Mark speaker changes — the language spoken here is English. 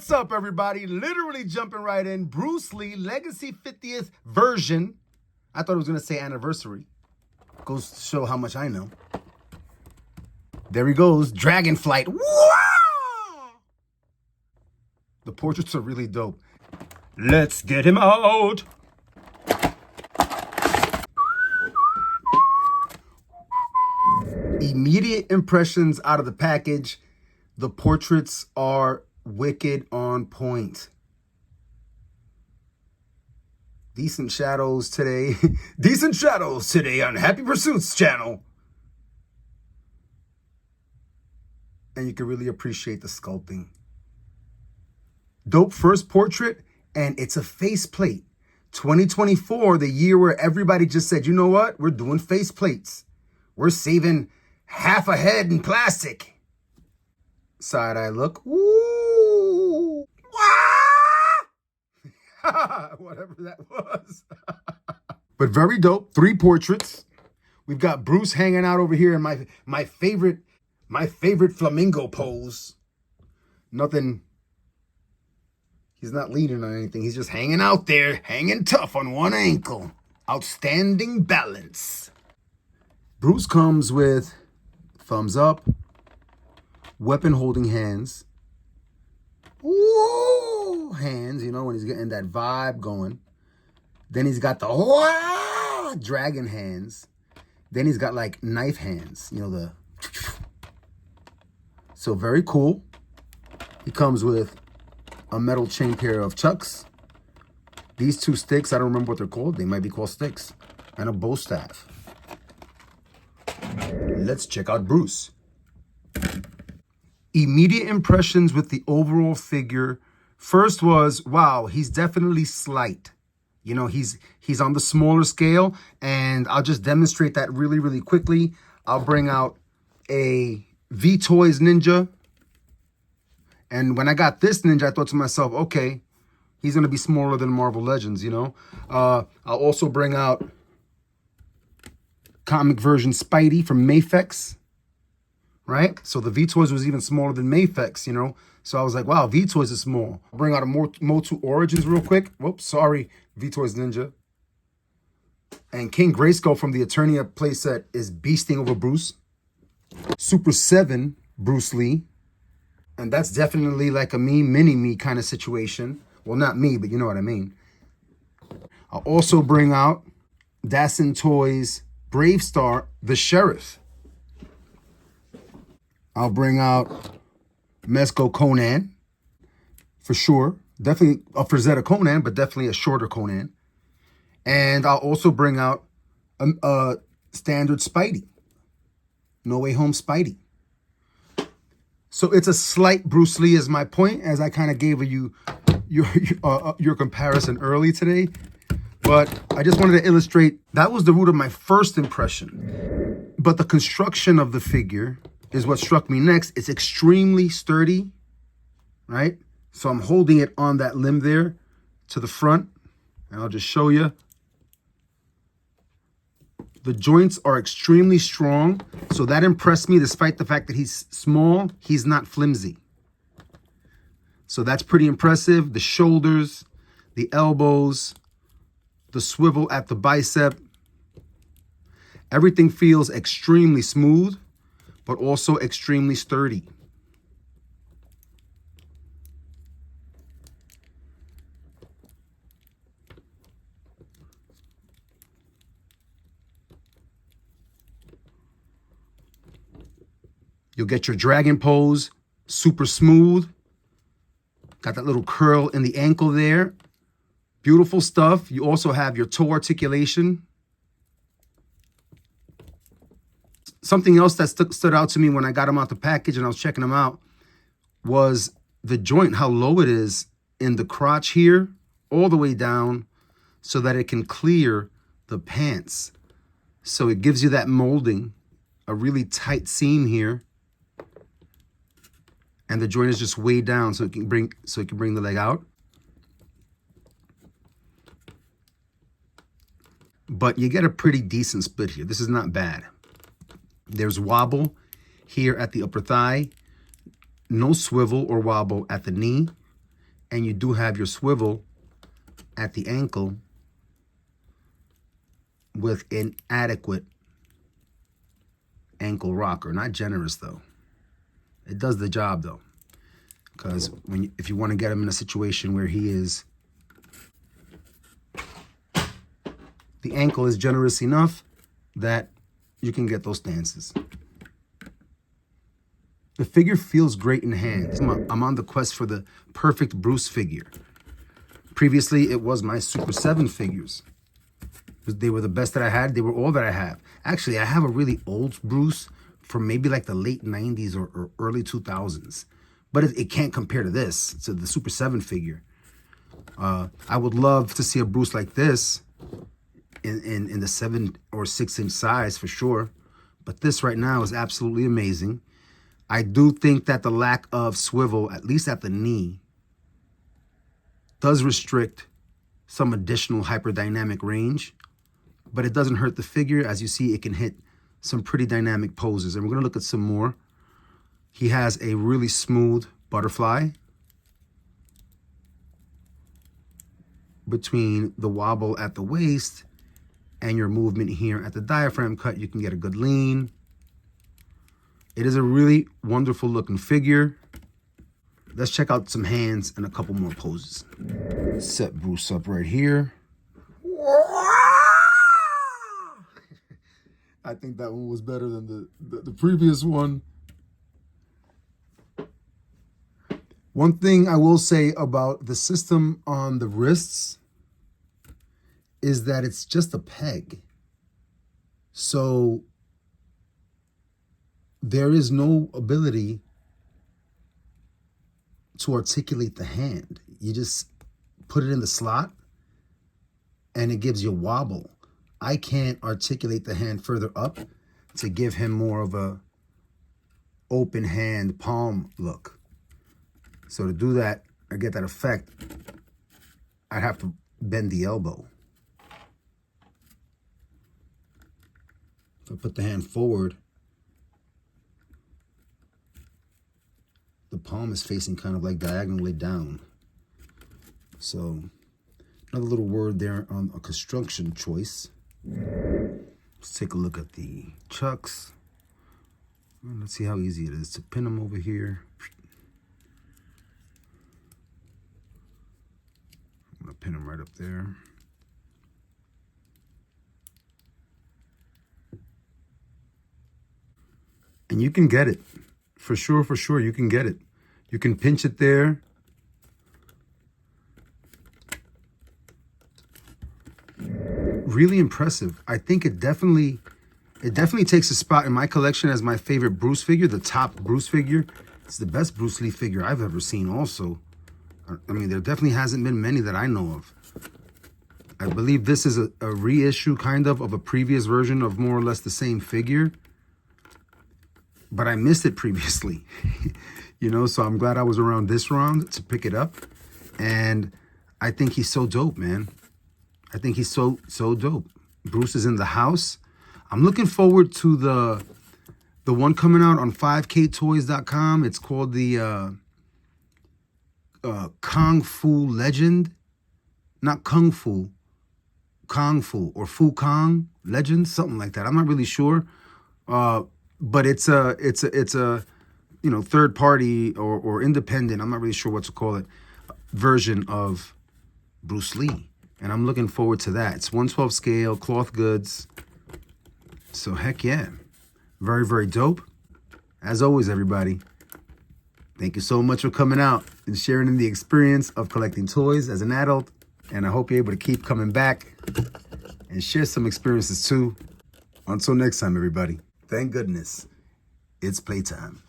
Speaker 1: What's up, everybody? Literally jumping right in. Bruce Lee Legacy 50th version. I thought it was going to say anniversary. Goes to show how much I know. There he goes. Dragon Flight. Woo! The portraits are really dope. Let's get him out. Immediate impressions out of the package. The portraits are wicked on point. Decent shadows today. Decent shadows today on Happy Pursuits channel. And you can really appreciate the sculpting. Dope first portrait, and it's a faceplate. 2024, the year where everybody just said, you know what? We're doing faceplates. We're saving half a head in plastic. Side eye look. Woo! Whatever that was. But very dope. 3 portraits. We've got Bruce hanging out over here in my favorite flamingo pose. Nothing. He's not leaning on anything. He's just hanging out there, hanging tough on one ankle. Outstanding balance. Bruce comes with thumbs up, weapon holding hands. Ooh, hands, you know, when he's getting that vibe going. Then he's got the dragon hands. Then he's got like knife hands, you know, so very cool. He comes with a metal chain pair of chucks. These 2 sticks, I don't remember what they're called. They might be called sticks. And a bow staff. Let's check out Bruce. Immediate impressions with the overall figure. First was, wow, he's definitely slight. You know, he's on the smaller scale, and I'll just demonstrate that really, really quickly. I'll bring out a V-Toys Ninja. And when I got this Ninja, I thought to myself, okay, he's going to be smaller than Marvel Legends, you know. I'll also bring out comic version Spidey from Mafex. Right? So the V-Toys was even smaller than Mafex, you know? So I was like, wow, V-Toys is small. I'll bring out a Motu Origins real quick. Whoops, sorry, V-Toys Ninja. And King Grayskull from the Eternia playset is beasting over Bruce. Super 7, Bruce Lee. And that's definitely like a me, mini-me kind of situation. Well, not me, but you know what I mean. I'll also bring out Dassin Toys Brave Star, the Sheriff. I'll bring out Mezco Conan, for sure. Definitely a Frazetta Conan, but definitely a shorter Conan. And I'll also bring out a standard Spidey. No Way Home Spidey. So it's a slight Bruce Lee is my point, as I kind of gave you your comparison early today. But I just wanted to illustrate, that was the root of my first impression. But the construction of the figure is what struck me next. It's extremely sturdy, right? So I'm holding it on that limb there to the front, and I'll just show you. The joints are extremely strong, so that impressed me despite the fact that he's small, he's not flimsy. So that's pretty impressive. The shoulders, the elbows, the swivel at the bicep. Everything feels extremely smooth, but also extremely sturdy. You'll get your dragon pose, super smooth. Got that little curl in the ankle there. Beautiful stuff. You also have your toe articulation. Something else that stood out to me when I got them out the package and I was checking them out was the joint, how low it is in the crotch here, all the way down, so that it can clear the pants. So it gives you that molding, a really tight seam here. And the joint is just way down so it can bring the leg out. But you get a pretty decent split here. This is not bad. There's wobble here at the upper thigh. No swivel or wobble at the knee. And you do have your swivel at the ankle with an adequate ankle rocker. Not generous though. It does the job though. Because if you want to get him in a situation where he is, the ankle is generous enough that you can get those stances. The figure feels great in hand. I'm on the quest for the perfect Bruce figure. Previously, it was my Super 7 figures. They were the best that I had. They were all that I have. Actually, I have a really old Bruce from maybe like the late 90s or early 2000s. But it can't compare to this, to the Super 7 figure. I would love to see a Bruce like this in the 7 or 6 inch size for sure. But this right now is absolutely amazing. I do think that the lack of swivel, at least at the knee, does restrict some additional hyperdynamic range, but it doesn't hurt the figure. As you see, it can hit some pretty dynamic poses, and we're gonna look at some more. He has a really smooth butterfly between the wobble at the waist and your movement here at the diaphragm cut. You can get a good lean. It is a really wonderful looking figure. Let's check out some hands and a couple more poses. Set Bruce up right here. I think that one was better than the previous one. One thing I will say about the system on the wrists is that it's just a peg. So there is no ability to articulate the hand. You just put it in the slot and it gives you a wobble. I can't articulate the hand further up to give him more of a open hand palm look. So to do that or get that effect, I'd have to bend the elbow. If I put the hand forward, the palm is facing kind of like diagonally down. So another little word there on a construction choice. Let's take a look at the chucks. Let's see how easy it is to pin them over here. I'm gonna pin them right up there. And you can get it. For sure, you can get it. You can pinch it there. Really impressive. I think it definitely takes a spot in my collection as my favorite Bruce figure, the top Bruce figure. It's the best Bruce Lee figure I've ever seen also. I mean, there definitely hasn't been many that I know of. I believe this is a reissue kind of a previous version of more or less the same figure. But I missed it previously, you know, so I'm glad I was around this round to pick it up. And I think he's so dope, man. I think he's so dope. Bruce is in the house. I'm looking forward to the one coming out on 5ktoys.com. It's called the Kung Fu Legend. Not Kung Fu. Kung Fu or Fu Kong Legend, something like that. I'm not really sure. But it's a you know, third party or independent, I'm not really sure what to call it, version of Bruce Lee. And I'm looking forward to that. It's 1/12 scale, cloth goods. So heck yeah. Very, very dope. As always, everybody, thank you so much for coming out and sharing in the experience of collecting toys as an adult. And I hope you're able to keep coming back and share some experiences too. Until next time, everybody. Thank goodness it's playtime.